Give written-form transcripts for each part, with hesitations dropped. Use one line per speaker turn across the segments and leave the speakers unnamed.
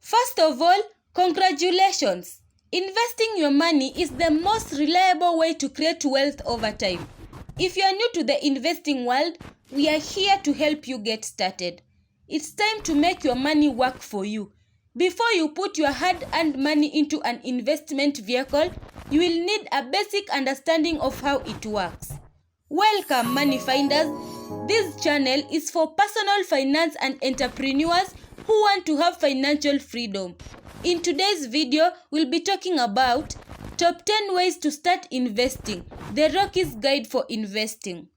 First of all, congratulations! Investing your money is the most reliable way to create wealth over time. If you are new to the investing world, we are here to help you get started. It's time to make your money work for you. Before you put your hard-earned money into an investment vehicle, you will need a basic understanding of how it works. Welcome, money finders. This channel is for personal finance and entrepreneurs who want to have financial freedom. In today's video, we'll be talking about top 10 ways to start investing, the Rocky's Guide for Investing.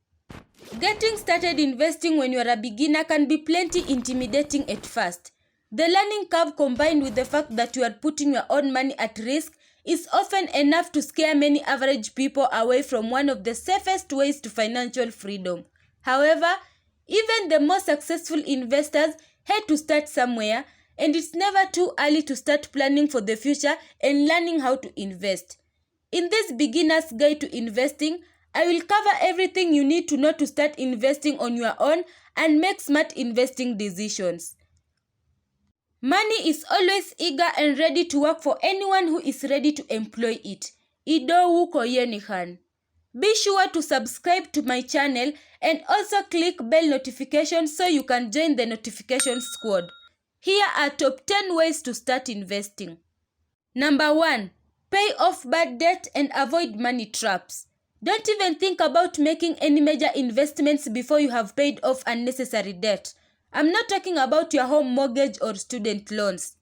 Getting started investing when you're a beginner can be plenty intimidating at first. The learning curve combined with the fact that you are putting your own money at risk is often enough to scare many average people away from one of the safest ways to financial freedom. However, even the most successful investors had to start somewhere, and it's never too early to start planning for the future and learning how to invest. In this beginner's guide to investing, I will cover everything you need to know to start investing on your own and make smart investing decisions. Money is always eager and ready to work for anyone who is ready to employ it. Idowu koyenihan. Be sure to subscribe to my channel and also click bell notification so you can join the notification squad. Here are top 10 ways to start investing. Number 1. Pay off bad debt and avoid money traps. Don't even think about making any major investments before you have paid off unnecessary debt. I'm not talking about your home mortgage or student loans.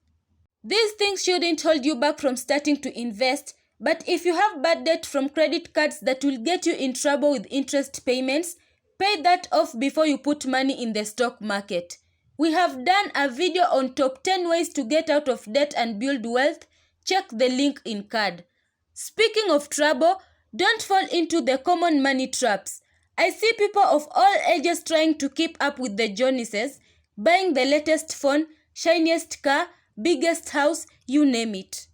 These things shouldn't hold you back from starting to invest, but if you have bad debt from credit cards that will get you in trouble with interest payments, pay that off before you put money in the stock market. We have done a video on top 10 ways to get out of debt and build wealth. Check the link in card. Speaking of trouble, don't fall into the common money traps. I see people of all ages trying to keep up with the Joneses, buying the latest phone, shiniest car, biggest house, you name it.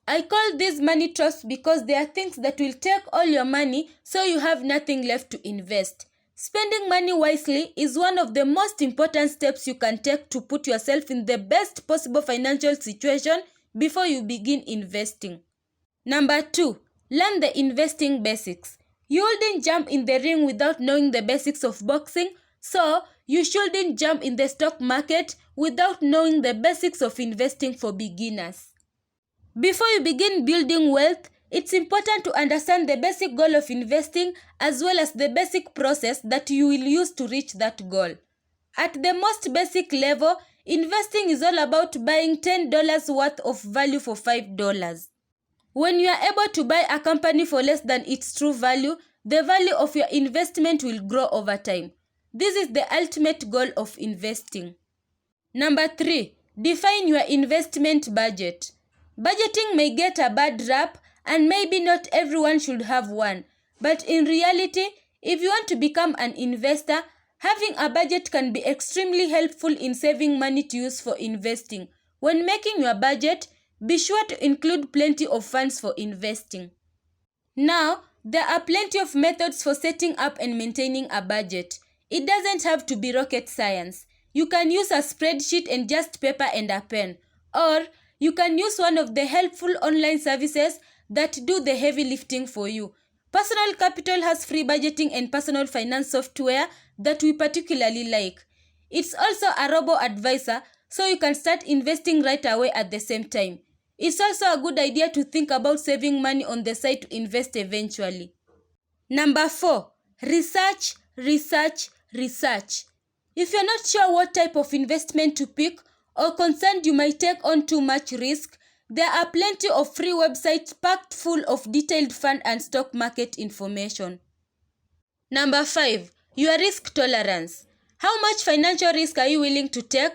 I call these money traps because they are things that will take all your money so you have nothing left to invest. Spending money wisely is one of the most important steps you can take to put yourself in the best possible financial situation before you begin investing. Number 2. Learn the investing basics. You wouldn't jump in the ring without knowing the basics of boxing, so you shouldn't jump in the stock market without knowing the basics of investing for beginners. Before you begin building wealth, it's important to understand the basic goal of investing as well as the basic process that you will use to reach that goal. At the most basic level, investing is all about buying $10 worth of value for $5. When you are able to buy a company for less than its true value, the value of your investment will grow over time. This is the ultimate goal of investing. Number 3. Define your investment budget. Budgeting may get a bad rap, and maybe not everyone should have one. But in reality, if you want to become an investor, having a budget can be extremely helpful in saving money to use for investing. When making your budget, be sure to include plenty of funds for investing. Now, there are plenty of methods for setting up and maintaining a budget. It doesn't have to be rocket science. You can use a spreadsheet and just paper and a pen. Or you can use one of the helpful online services that do the heavy lifting for you. Personal Capital has free budgeting and personal finance software that we particularly like. It's also a robo-advisor, so you can start investing right away at the same time. It's also a good idea to think about saving money on the side to invest eventually. Number 4. Research, research, research. If you're not sure what type of investment to pick or concerned you might take on too much risk, there are plenty of free websites packed full of detailed fund and stock market information. Number 5. Your risk tolerance. How much financial risk are you willing to take?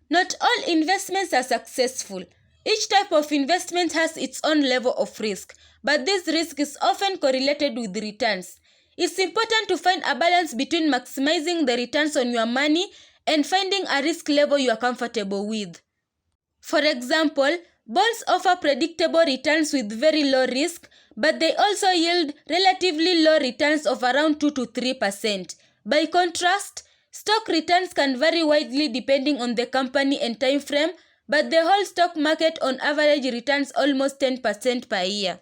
Not all investments are successful. Each type of investment has its own level of risk, but this risk is often correlated with returns. It's important to find a balance between maximizing the returns on your money and finding a risk level you are comfortable with. For example, bonds offer predictable returns with very low risk, but they also yield relatively low returns of around 2 to 3%. By contrast, stock returns can vary widely depending on the company and time frame, but the whole stock market on average returns almost 10% per year.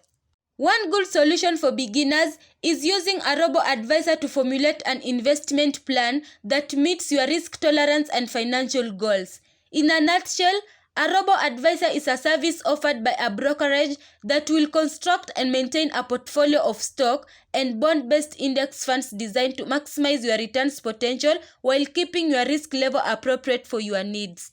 One good solution for beginners is using a robo-advisor to formulate an investment plan that meets your risk tolerance and financial goals. In a nutshell, a robo-advisor is a service offered by a brokerage that will construct and maintain a portfolio of stock and bond-based index funds designed to maximize your returns potential while keeping your risk level appropriate for your needs.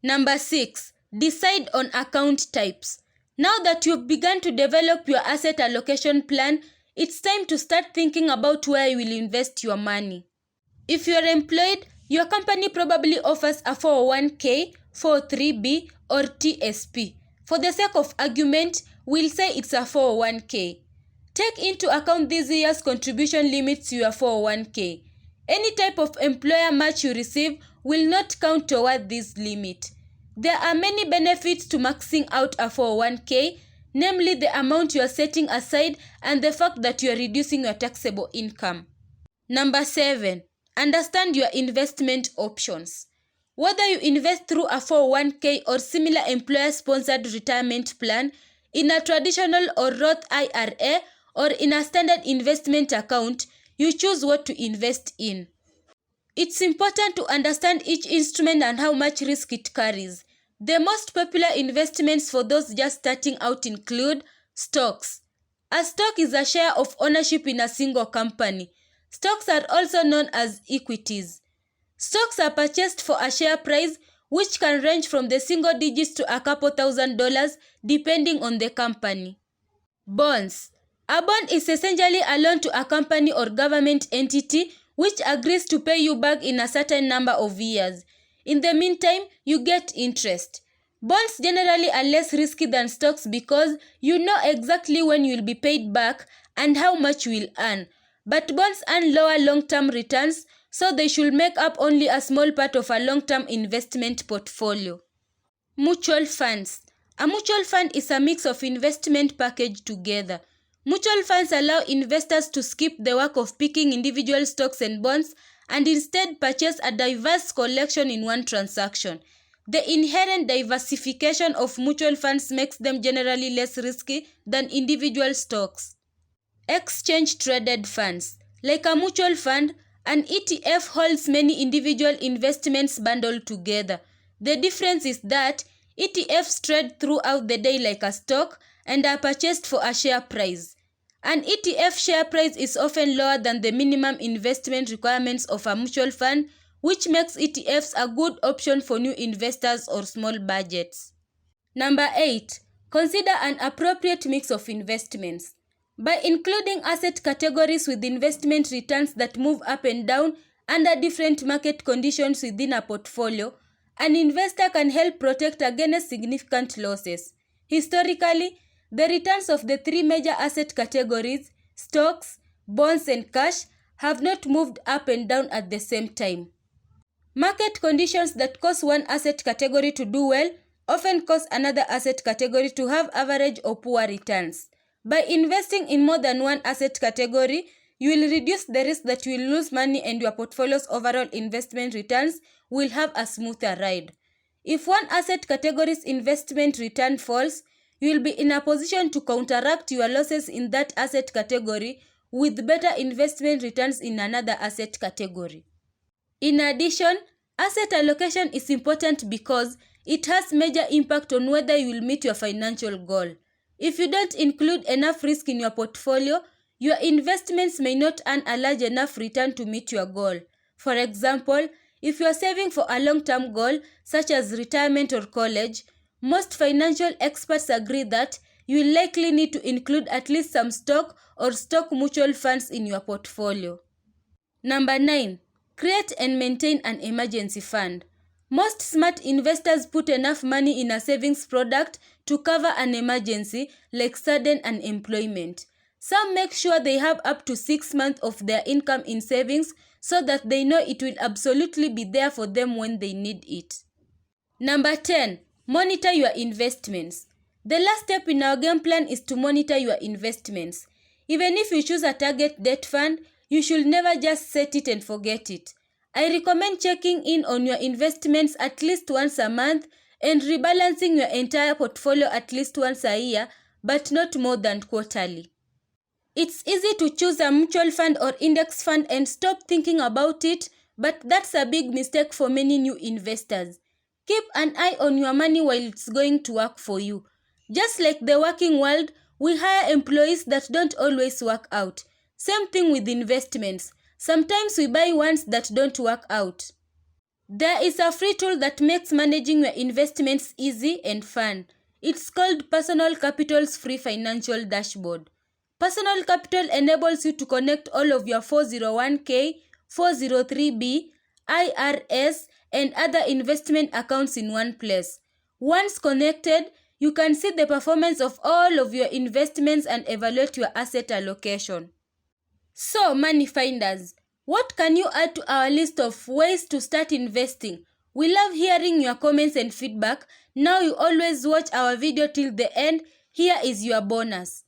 Number 6. Decide on account types. Now that you've begun to develop your asset allocation plan, it's time to start thinking about where you will invest your money. If you're employed, your company probably offers a 401k, 403b, or TSP. For the sake of argument, we'll say it's a 401k. Take into account this year's contribution limits to your 401k. Any type of employer match you receive will not count toward this limit. There are many benefits to maxing out a 401k, namely the amount you are setting aside and the fact that you are reducing your taxable income. Number 7. Understand your investment options. Whether you invest through a 401k or similar employer-sponsored retirement plan, in a traditional or Roth IRA, or in a standard investment account, you choose what to invest in. It's important to understand each instrument and how much risk it carries. The most popular investments for those just starting out include stocks. A stock is a share of ownership in a single company. Stocks are also known as equities. Stocks are purchased for a share price which can range from the single digits to a couple $1,000 depending on the company. Bonds. A bond is essentially a loan to a company or government entity which agrees to pay you back in a certain number of years. In the meantime, you get interest. Bonds generally are less risky than stocks because you know exactly when you will be paid back and how much you will earn. But bonds earn lower long-term returns, so they should make up only a small part of a long-term investment portfolio. Mutual funds. A mutual fund is a mix of investment packaged together. Mutual funds allow investors to skip the work of picking individual stocks and bonds and instead purchase a diverse collection in one transaction. The inherent diversification of mutual funds makes them generally less risky than individual stocks. Exchange-traded funds. Like a mutual fund, an ETF holds many individual investments bundled together. The difference is that ETFs trade throughout the day like a stock and are purchased for a share price. An ETF share price is often lower than the minimum investment requirements of a mutual fund, which makes ETFs a good option for new investors or small budgets. Number 8. Consider an appropriate mix of investments. By including asset categories with investment returns that move up and down under different market conditions within a portfolio, an investor can help protect against significant losses. Historically, the returns of the three major asset categories, stocks, bonds, and cash, have not moved up and down at the same time. Market conditions that cause one asset category to do well often cause another asset category to have average or poor returns. By investing in more than one asset category, you will reduce the risk that you will lose money and your portfolio's overall investment returns will have a smoother ride. If one asset category's investment return falls, you will be in a position to counteract your losses in that asset category with better investment returns in another asset category. In addition, asset allocation is important because it has major impact on whether you will meet your financial goal. If you don't include enough risk in your portfolio, your investments may not earn a large enough return to meet your goal. For example, if you are saving for a long-term goal, such as retirement or college, most financial experts agree that you will likely need to include at least some stock or stock mutual funds in your portfolio. Number 9. Create and maintain an emergency fund. Most smart investors put enough money in a savings product to cover an emergency like sudden unemployment. Some make sure they have up to 6 months of their income in savings so that they know it will absolutely be there for them when they need it. Number 10. Monitor your investments. The last step in our game plan is to monitor your investments. Even if you choose a target date fund, you should never just set it and forget it. I recommend checking in on your investments at least once a month and rebalancing your entire portfolio at least once a year, but not more than quarterly. It's easy to choose a mutual fund or index fund and stop thinking about it, but that's a big mistake for many new investors. Keep an eye on your money while it's going to work for you. Just like the working world, we hire employees that don't always work out. Same thing with investments. Sometimes we buy ones that don't work out. There is a free tool that makes managing your investments easy and fun. It's called Personal Capital's Free Financial Dashboard. Personal Capital enables you to connect all of your 401k, 403b, IRS, and other investment accounts in one place. Once connected, you can see the performance of all of your investments and evaluate your asset allocation. So, money finders, what can you add to our list of ways to start investing? We love hearing your comments and feedback. Now you always watch our video till the end. Here is your bonus.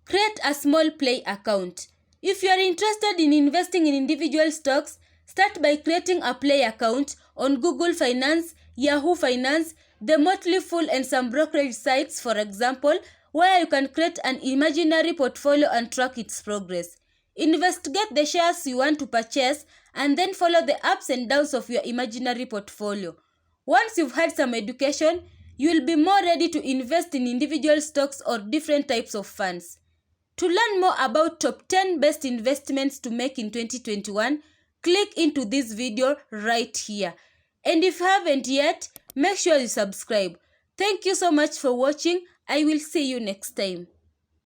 Create a small play account. If you are interested in investing in individual stocks, start by creating a play account on Google Finance, Yahoo Finance, the Motley Fool, and some brokerage sites, for example, where you can create an imaginary portfolio and track its progress. Investigate the shares you want to purchase and then follow the ups and downs of your imaginary portfolio. Once you've had some education, you will be more ready to invest in individual stocks or different types of funds. To learn more about top 10 best investments to make in 2021, click into this video right here. And if you haven't yet, make sure you subscribe. Thank you so much for watching. I will see you next time.